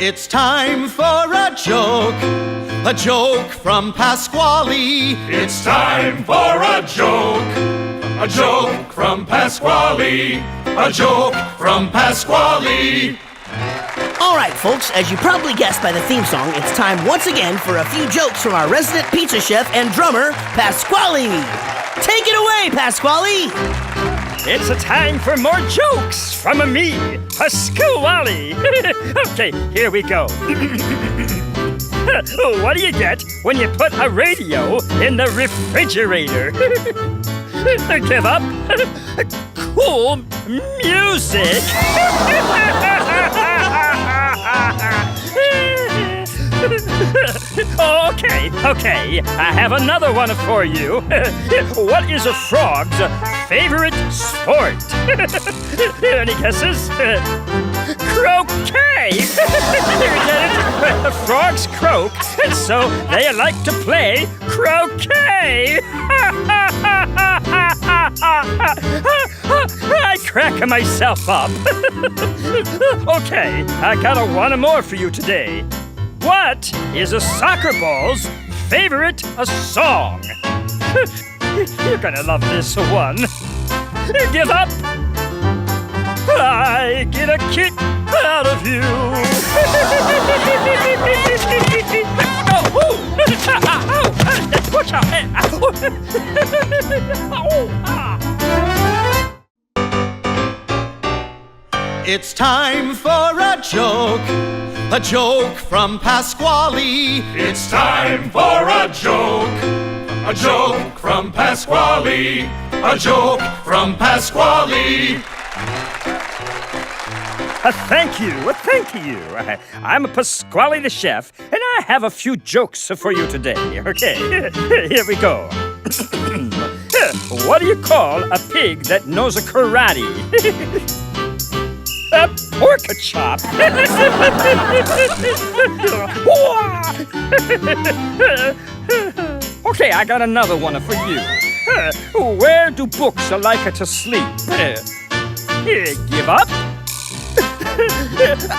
It's time for a joke from Pasqually. It's time for a joke from Pasqually, a joke from Pasqually. All right, folks, as you probably guessed by the theme song, it's time once again for a few jokes from our resident pizza chef and drummer, Pasquale. Take it away, Pasquale. It's a time for more jokes from me, Pasquale. Okay, here we go. What do you get when you put a radio in the refrigerator? Give up? Cool music. Okay, I have another one for you. What is a frog's favorite sport? Any guesses? Croquet! Get it? The frogs croak, and so they like to play croquet! I crack myself up. Okay, I got one more for you today. What is a soccer ball's favorite song? You're gonna love this one. Give up? I get a kick out of you. Watch out. It's time for a joke from Pasqually. It's time for a joke from Pasqually, a joke from Pasqually. Thank you. I'm Pasquale the chef, and I have a few jokes for you today. Okay, here we go. What do you call a pig that knows a karate? A pork chop. Okay, I got another one for you. Where do books like to sleep? Give up?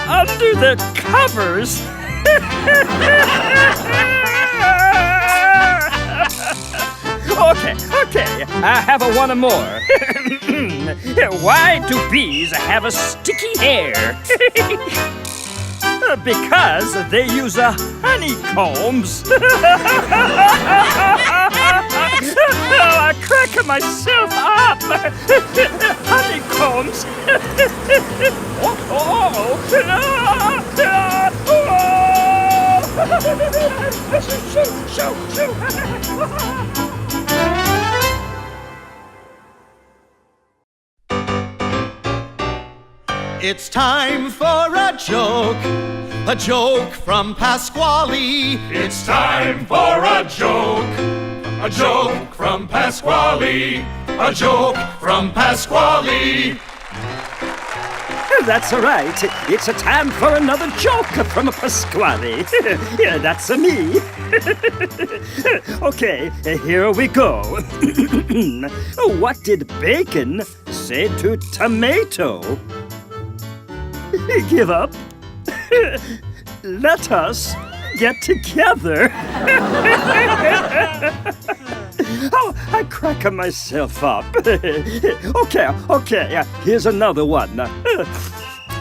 Under the covers. Okay, I have one more. Why do bees have a sticky hair? Because they use honeycombs. I crack myself up. Honeycombs. Shoo. It's time for a joke from Pasqually. It's time for a joke from Pasqually, a joke from Pasqually. That's right. It's a time for another joke from Pasquale. Yeah, that's me. Okay, here we go. What did bacon say to tomato? Give up. Let us get together. Oh, I crack myself up. Okay, here's another one.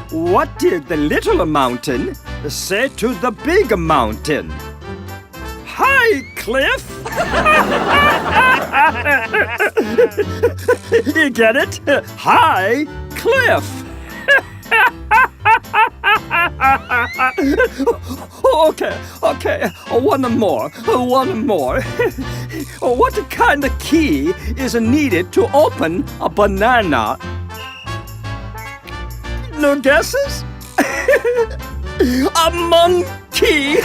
What did the little mountain say to the big mountain? Hi, Cliff. You get it? Hi, Cliff. Okay, one more. What kind of key is needed to open a banana? No guesses? A monkey.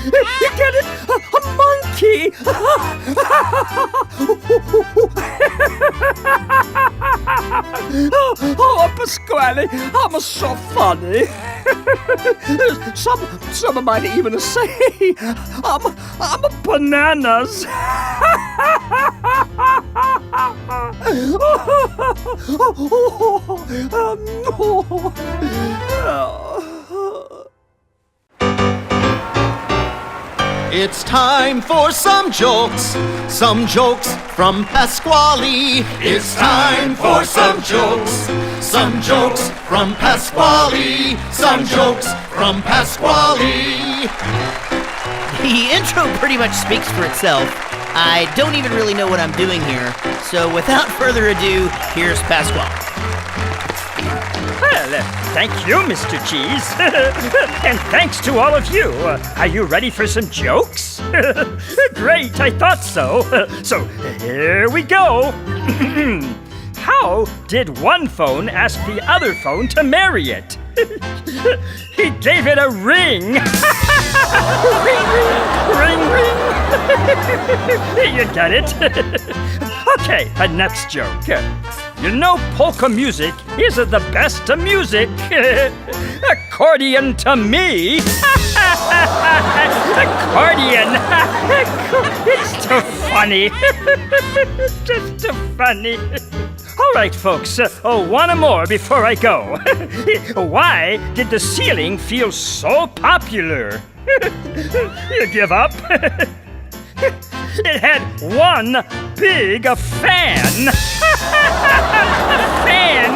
You get it? A monkey. Oh, Pasquale, I'm so funny. Some might even say I'm bananas. It's time for some jokes from Pasqually. It's time for some jokes from Pasquale. Some jokes from Pasquale. The intro pretty much speaks for itself. I don't even really know what I'm doing here. So without further ado, here's Pasquale. Well, thank you, Mr. Cheese. And thanks to all of you. Are you ready for some jokes? Great, I thought so. So here we go. How did one phone ask the other phone to marry it? He gave it a ring. Ring, ring, ring, ring. You get it? Okay, next joke. You know polka music isn't the best of music. Accordion to me. Accordion. It's too funny. Just too funny. All right, folks, one more before I go. Why did the ceiling feel so popular? You give up? It had one big fan. A fan.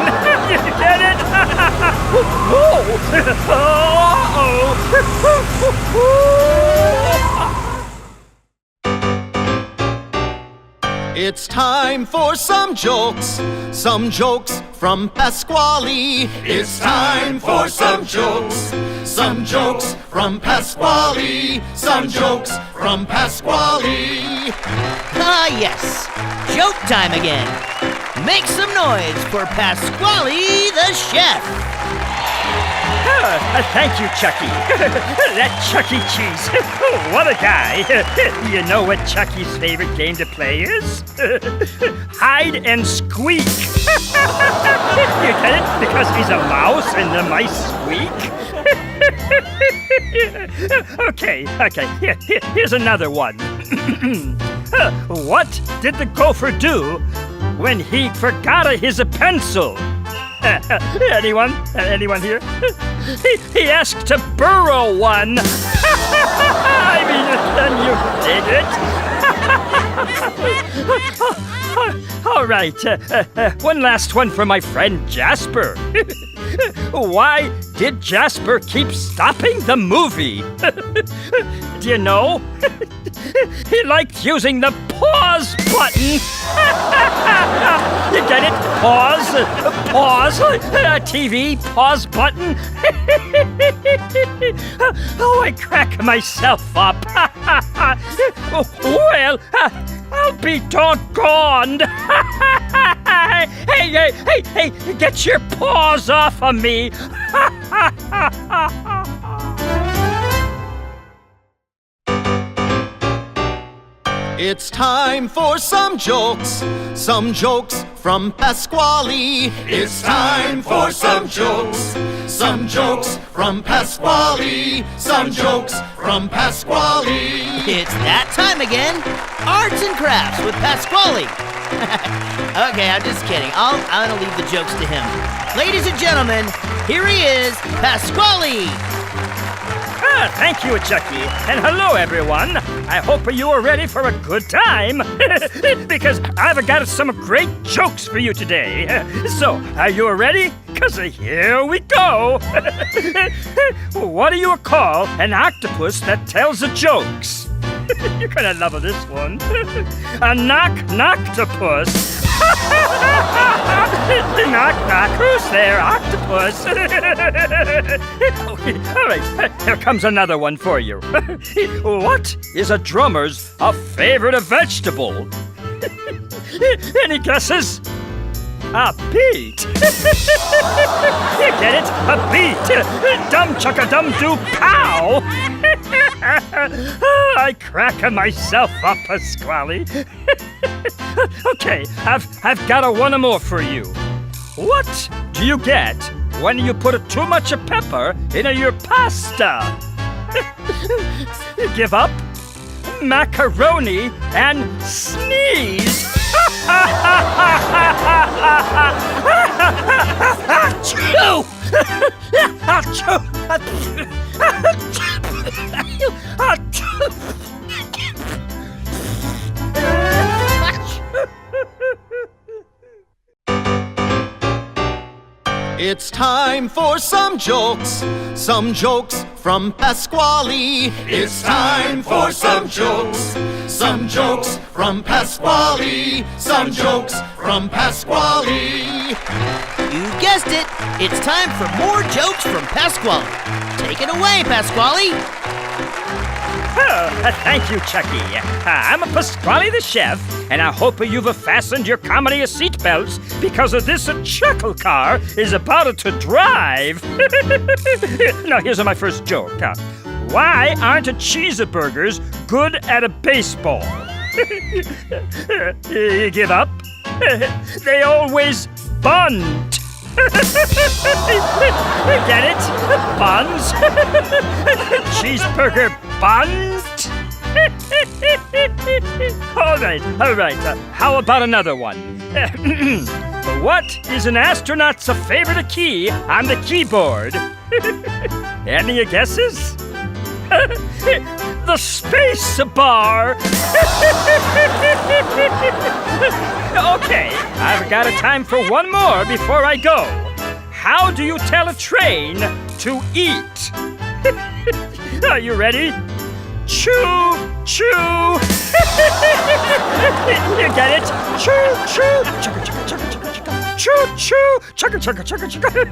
You get it? It's time for some jokes from Pasqually. It's time for some jokes from Pasquale. Some jokes from Pasquale. Ah, yes. Joke time again. Make some noise for Pasqually the chef. Thank you, Chucky. That Chuck E. Cheese. What a guy. You know what Chucky's favorite game to play is? Hide and squeak. You get it? Because he's a mouse and the mice squeak? Okay. Here's another one. What did the gopher do when he forgot his pencil? Anyone here? He asked to burrow one. I mean, can you dig it? All right, one last one for my friend Jasper. Why did Jasper keep stopping the movie? Do you know? He liked using the pause button. You get it? Pause, TV, pause button. Oh, I crack myself up. Well, I'll be doggone. Hey, get your paws off of me. It's time for some jokes from Pasqually. It's time for some jokes from Pasquale. Some jokes from Pasquale. It's that time again. Arts and crafts with Pasqually. Okay, I'm just kidding. I'm gonna leave the jokes to him. Ladies and gentlemen, here he is, Pasqually. Thank you, Chucky. And hello, everyone. I hope you are ready for a good time. Because I've got some great jokes for you today. So, are you ready? Because here we go. What do you call an octopus that tells the jokes? You're gonna love this one. A knock-octopus. Knock, knock, who's there, octopus? All right, here comes another one for you. What is a drummer's favorite vegetable? Any guesses? A beet. You get it? A beet. Dum chucka dum doo pow. I crack myself up, Pasquale. Okay, I've got one more for you. What do you get when you put too much pepper in your pasta? You give up? Macaroni and sneeze. Achoo! It's time for some jokes from Pasqually. It's time for some jokes from Pasquale. Some jokes from Pasquale. You guessed it. It's time for more jokes from Pasquale. Take it away, Pasquale. Oh, thank you, Chucky. I'm Pasquale the chef, and I hope you've fastened your comedy seatbelts because this chuckle car is about to drive. Now, here's my first joke. Why aren't cheeseburgers good at a baseball? You give up? They always bunt. Get it? Buns? Cheeseburger bunt? All right. How about another one? What is an astronaut's favorite key on the keyboard? Any guesses? The space bar. Okay, I've got a time for one more before I go. How do you tell a train to eat? Are you ready? Choo, choo. You get it? Choo, choo. Chugga, chugga, chugga, chugga, chugga. Choo, choo. Chugga, chugga, chugga, chugga.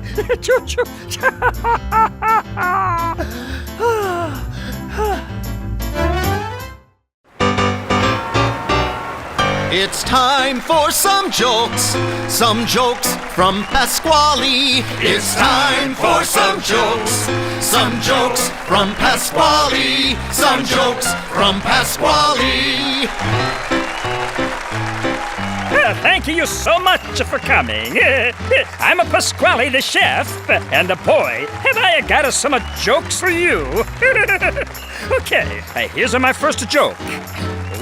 Choo, choo. It's time for some jokes from Pasqually. It's time for some jokes from Pasquale. Some jokes from Pasquale. Thank you so much for coming. I'm Pasquale the chef, and boy, have I got some jokes for you. Okay, here's my first joke.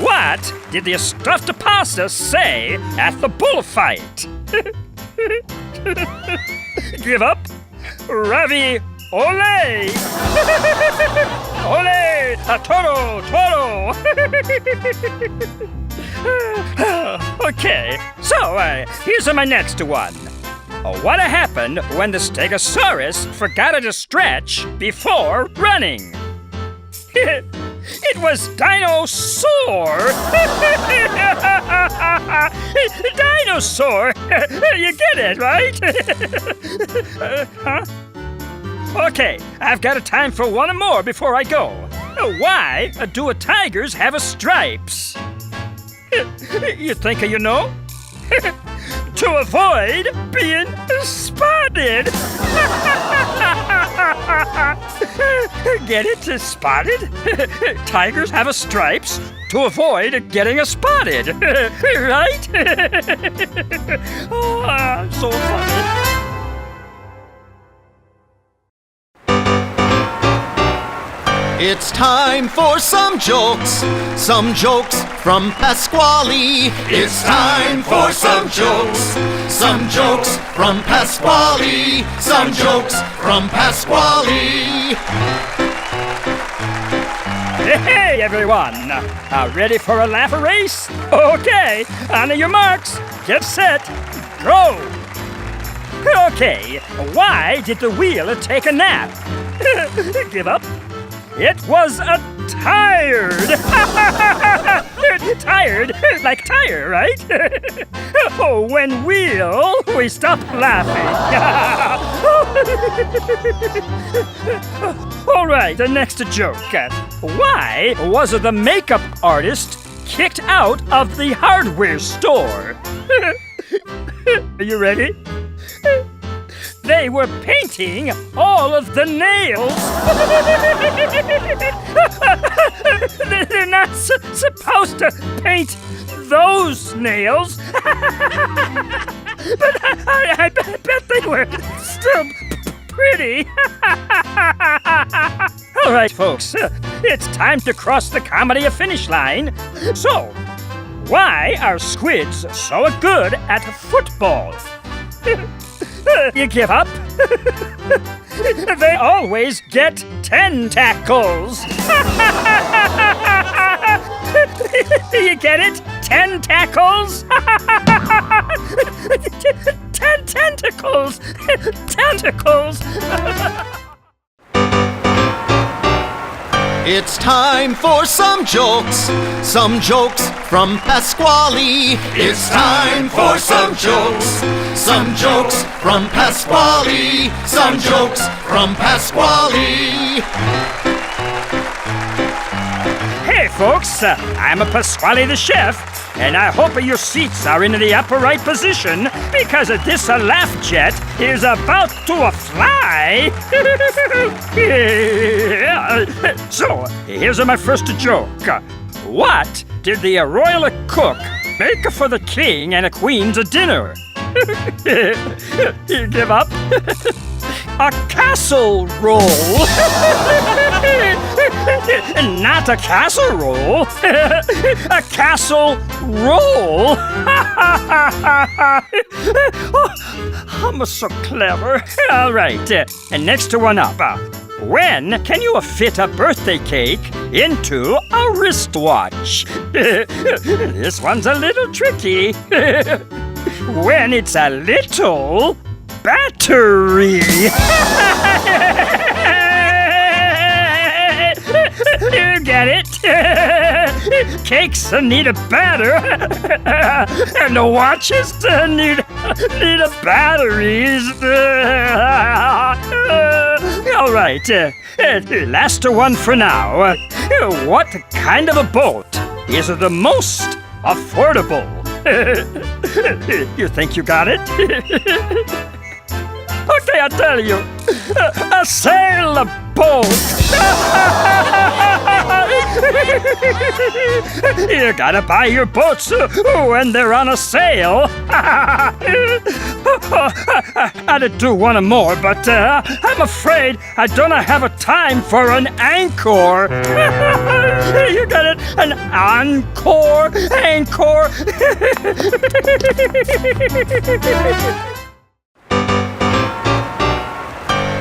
What did the stuffed pasta say at the bullfight? Give up? Ravi, ole! Ole! Toro, toro! Okay, so here's my next one. What happened when the Stegosaurus forgot to stretch before running? It was Dinosaur! Dinosaur! You get it, right? Huh? Okay, I've got a time for one more before I go. Why do tigers have stripes? You think you know? To avoid being spotted. Get it? Spotted? Tigers have stripes to avoid getting spotted. Right? Oh, so funny. It's time for some jokes from Pasqually. It's time for some jokes from Pasquale. Some jokes from Pasquale. Hey, everyone! Ready for a laugh race? Okay, on your marks, get set, go! Okay, why did the wheel take a nap? Give up? It was tired! Tired? Like tire, right? Oh, when we stop laughing. All right, the next joke. Why was the makeup artist kicked out of the hardware store? Are you ready? They were painting all of the nails. They're not supposed to paint those nails. But I bet they were still pretty. All right, folks, it's time to cross the comedy finish line. So, why are squids so good at football? You give up? They always get tentacles. You get it? Tentacles? 10 tentacles! Tentacles! It's time for some jokes from Pasqually. It's time for some jokes from Pasqually. Some jokes from Pasqually. Hey folks, I'm a Pasquale the chef, and I hope your seats are in the upright position because this laugh jet is about to fly. So, here's my first joke. What did the royal cook make for the king and queen's dinner? You give up? A castle roll. Not a casserole. A castle roll. I'm so clever. All right, and next one up. When can you fit a birthday cake into a wristwatch? This one's a little tricky. When it's a little battery. You get it? Cakes need a batter, and the watches need batteries. All right, last one for now. What kind of a boat is the most affordable? You think you got it? Okay, I'll tell you. A sailboat. You gotta buy your boats when they're on a sale. I'd do one more, but I'm afraid I don't have a time for an anchor. You got it? An encore? Anchor?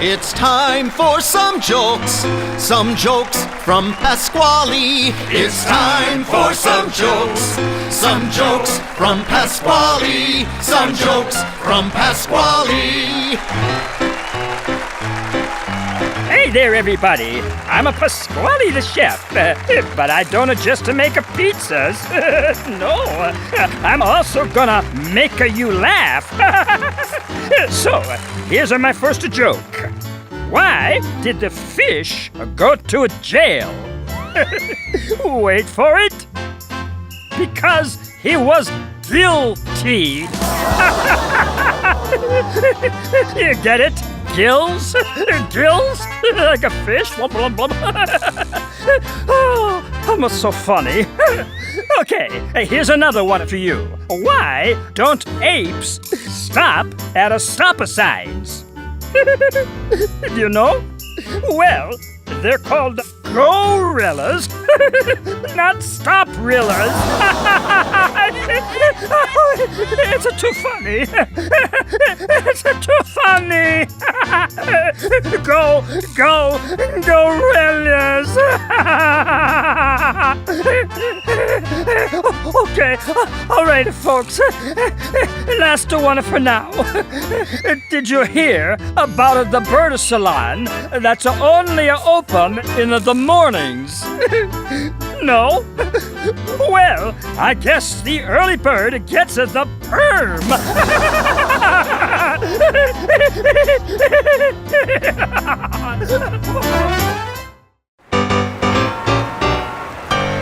It's time for some jokes from Pasqually. It's time for some jokes from Pasqually. Some jokes from Pasqually. Hey there, everybody. I'm a Pasquale the chef, but I don't just make pizzas. No, I'm also gonna make you laugh. So, here's my first joke. Why did the fish go to jail? Wait for it. Because he was guilty. You get it? Gills? Gills? Like a fish? Oh, I'm so funny. Okay, here's another one for you. Why don't apes stop at stop signs? Do you know? Well, they're called gorillas, not stop-rillas. It's too funny. It's too funny. Gorillas. Okay, all right, folks. Last one for now. Did you hear about the bird salon that's only open in the mornings? No? Well, I guess the early bird gets the perm.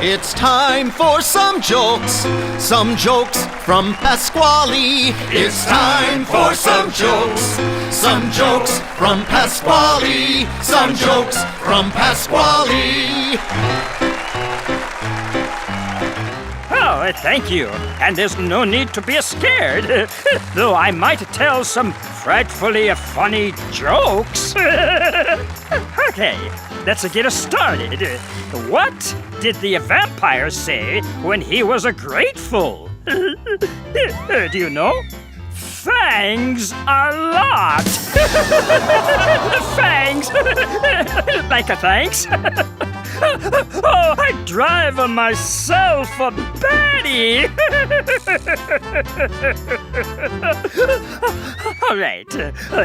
It's time for some jokes from Pasqually. It's time for some jokes from Pasqually. Some jokes from Pasqually. Oh, thank you. And there's no need to be scared, though I might tell some frightfully funny jokes. Okay, let's get us started. What did the vampire say when he was grateful? Do you know? Thanks a lot. Thanks. Like a thanks. Oh, I drive myself a Betty. All right,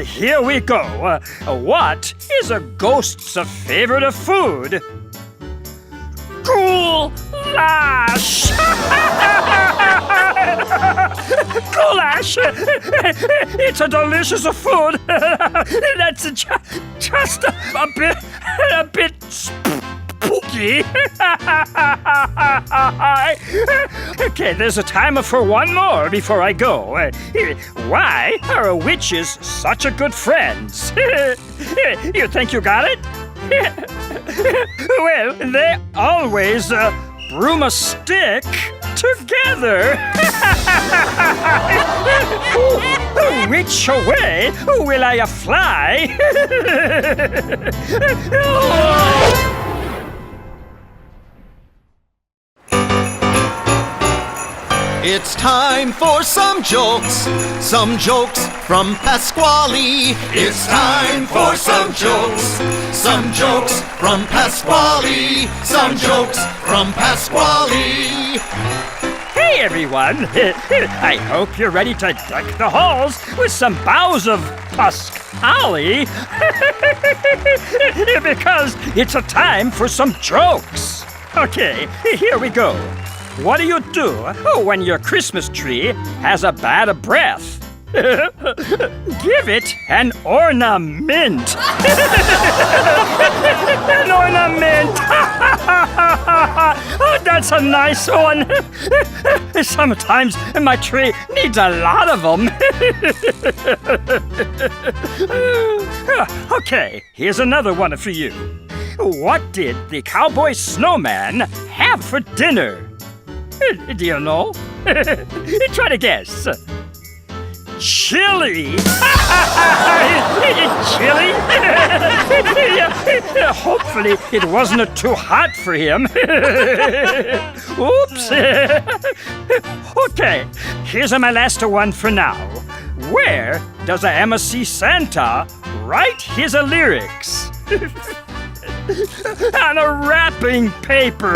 here we go. What is a ghost's favorite food? Goulash! Goulash! It's a delicious food. That's just a bit spooky. Okay, there's a timer for one more before I go. Why are witches such a good friends? You think you got it? Well, they always broom a stick together. Which way will I fly? It's time for some jokes from Pasqually. It's time for some jokes from Pasquale. Some jokes from Pasquale. Hey everyone! I hope you're ready to deck the halls with some boughs of Pasqually. Because it's a time for some jokes. Okay, here we go. What do you do when your Christmas tree has a bad breath? Give it an ornament. An ornament. Oh, that's a nice one. Sometimes my tree needs a lot of them. Okay, here's another one for you. What did the cowboy snowman have for dinner? Do you know? Try to guess. Chili! Chili? Hopefully it wasn't too hot for him. Oops! Okay, here's my last one for now. Where does a MC Santa write his lyrics? On a wrapping paper.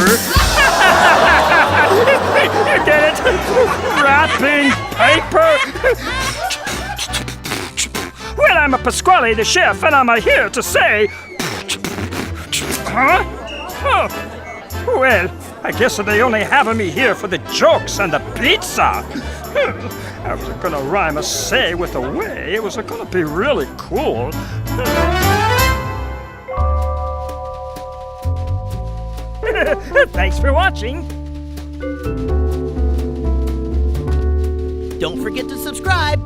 You get it? Wrapping paper. Well, I'm a Pasquale the chef, and I'm here to say... Huh? Oh. Well, I guess they only have me here for the jokes and the pizza. I was gonna rhyme a say with a way. It was gonna be really cool. Thanks for watching. Don't forget to subscribe.